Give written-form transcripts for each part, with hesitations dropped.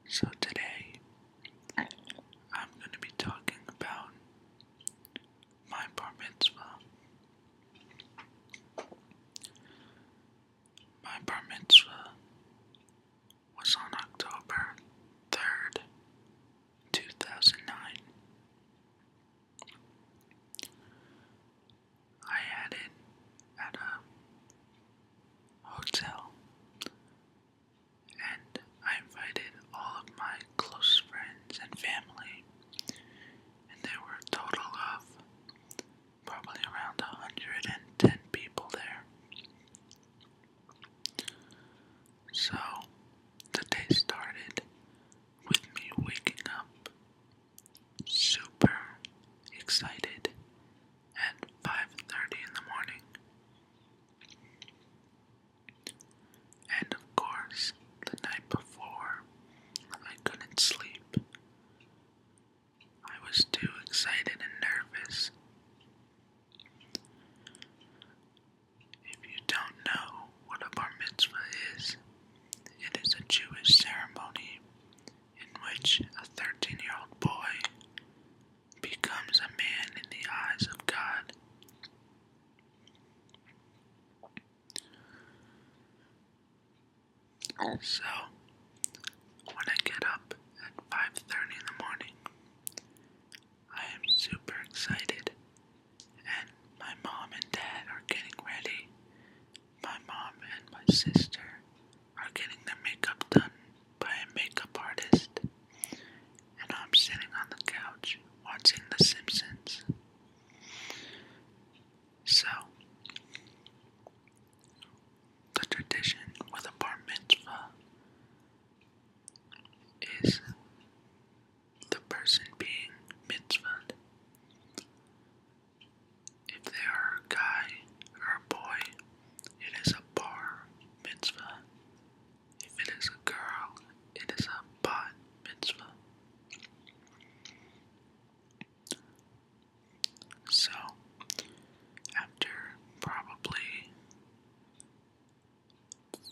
So today, I'm going to be talking about my bar mitzvah. My bar mitzvah was on October 3rd, 2009. I had it at a hotel, and I invited all of my close friends and family, and there were a total of probably around 110 people there. So, the day started with me waking up super excited at 5:30 in the morning. And of course, the night before, I couldn't sleep. I was too excited and nervous. If you don't know what a bar mitzvah is, it is a Jewish ceremony in which a 13-year-old boy becomes a man in the eyes of God. So, when I get up at 5:30 in the morning, I am super excited, and my mom and dad are getting ready. My mom and my sister are getting their makeup done by a makeup artist, and I'm sitting on the couch watching The Simpsons. So, the tradition with a bar mitzvah is the person being mitzvahed. If they are a guy or a boy, it is a bar mitzvah. If it is a girl, it is a bat mitzvah. So, after probably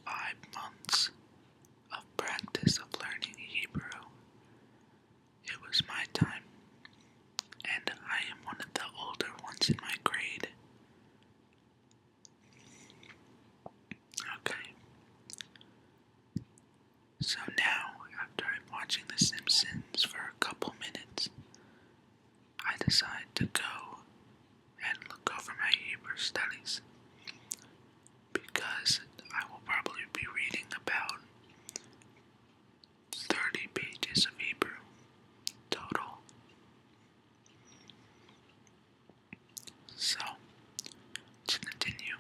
5 months of practice of learning Hebrew, it was my time, and I am one of the older ones in my grade. Okay. So now, after I'm watching The Simpsons for a couple minutes, I decide to go and look over my Hebrew studies, because I will probably be reading about 30 pages of Hebrew total. So, to continue,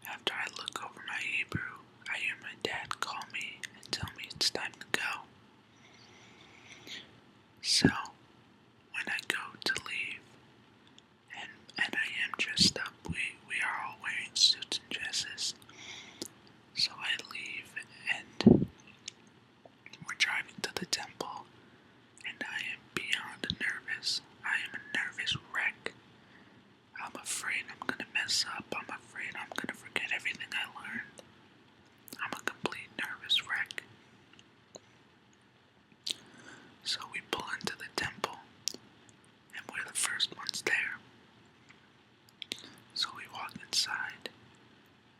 after I look over my Hebrew, I hear my dad call me and tell me it's time to go. So, when I go to leave, and I am dressed up, we are all wearing suits and dresses. So I leave, and we're driving to the temple, and I am beyond nervous. I am a nervous wreck. I'm afraid I'm gonna mess up. I'm afraid I'm gonna forget everything I learned. I'm a complete nervous wreck. So we pull into the temple, and we're the first ones there. So we walk inside,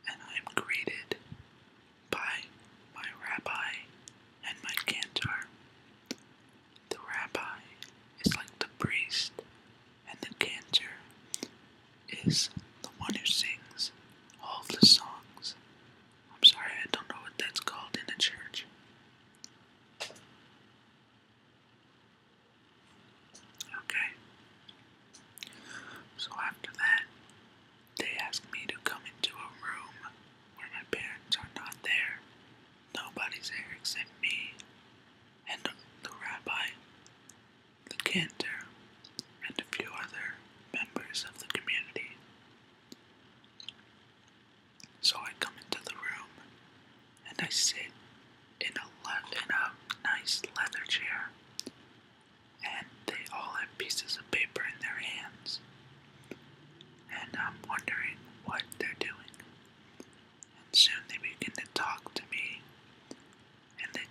and I am greeted by my rabbi and my cantor. The rabbi is like the priest, and the cantor is the one who sings all of the songs. I'm sorry, I don't know what that's called in a church. Okay. So after that, they ask me to come into a room where my parents are not there. Nobody's there except me and the rabbi, the cantor, and a few other members of the community. So I come into the room, and I sit in a nice leather chair, and they all have pieces of paper in their hands, and I'm wondering what they're doing. And soon they begin to talk to me, and they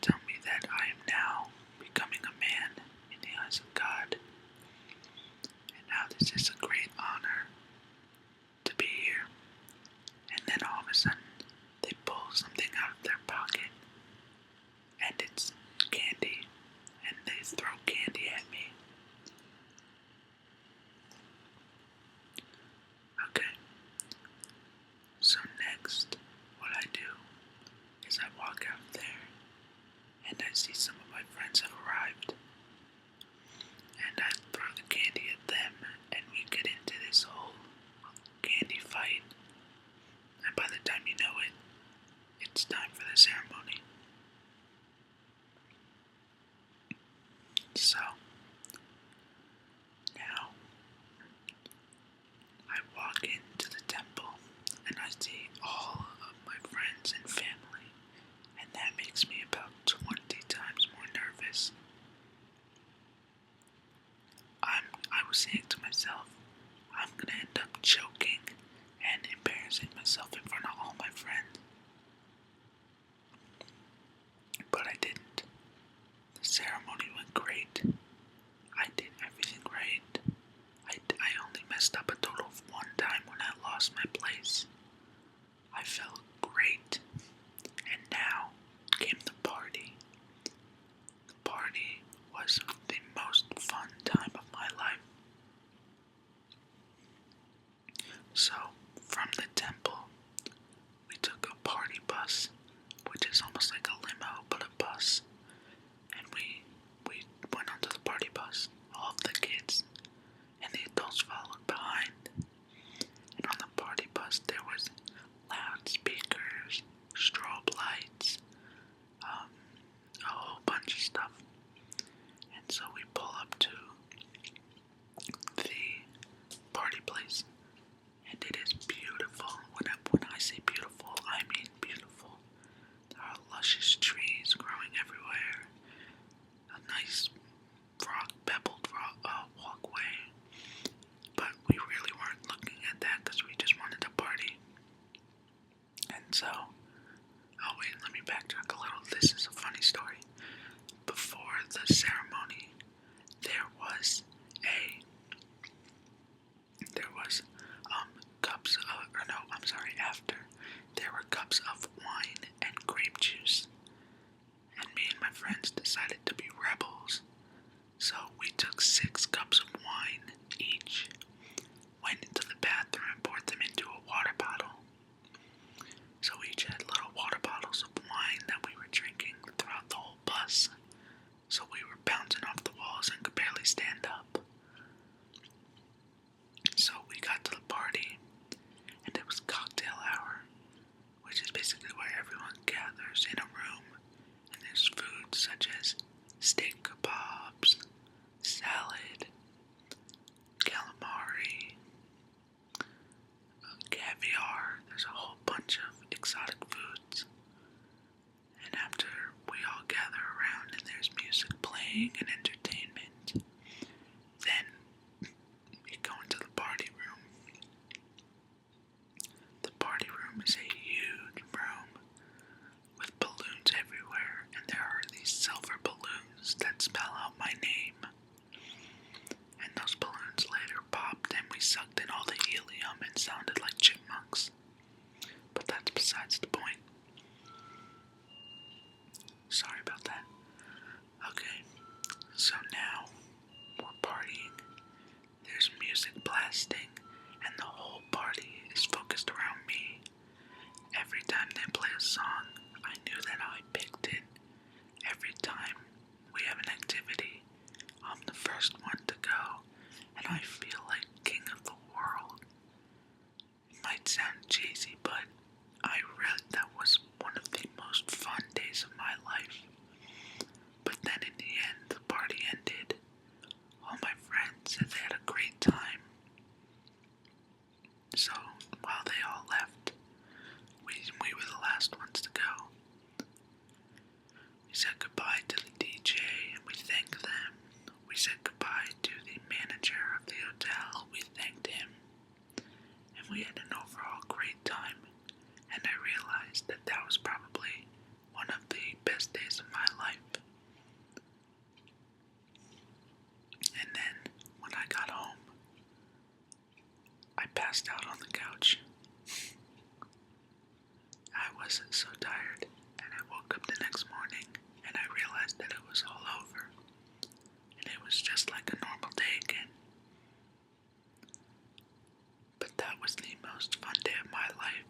friends decided to be rebels. So we took 6 cups of wine each, went into the bathroom and poured them into a water bottle. So we each had little water bottles of wine that we were drinking throughout the whole bus. So we were bouncing off the walls and could barely stand up. So we got to the party, and it was cocktail hour, which is basically where everyone gathers in a room, and there's food such as steak kebabs, salad, calamari, caviar. There's a whole bunch of exotic foods. And after we all gather around and there's music playing and entertainment, then we go into the party room. The party room is a huge room with balloons everywhere, and there are these silver balloons that spell out my name. And those balloons later popped and we sucked in all the helium and sounded like chipmunks. But that's besides the point. Sorry about that. Okay, so now we're partying. There's music blasting, and the whole party is focused around me. Every time they play a song, I knew that I picked it. Every time we have an activity, I'm the first one to go, and I feel like king of the world. It might sound cheesy, but that was one of the most fun days of my life. But then in the end, the party ended. All my friends said they had a great time. So, while they all left, we were the last ones to go. We said goodbye to the DJ and we thanked them. We said goodbye to the manager of the hotel. We thanked him. And we had an overall great time. And I realized that that was probably one of the best days of my life. And then, when I got home, I passed out on the couch. I was so tired, and I woke up the next morning, and I realized that it was all over. And it was just like a normal day again. But that was the most fun day of my life.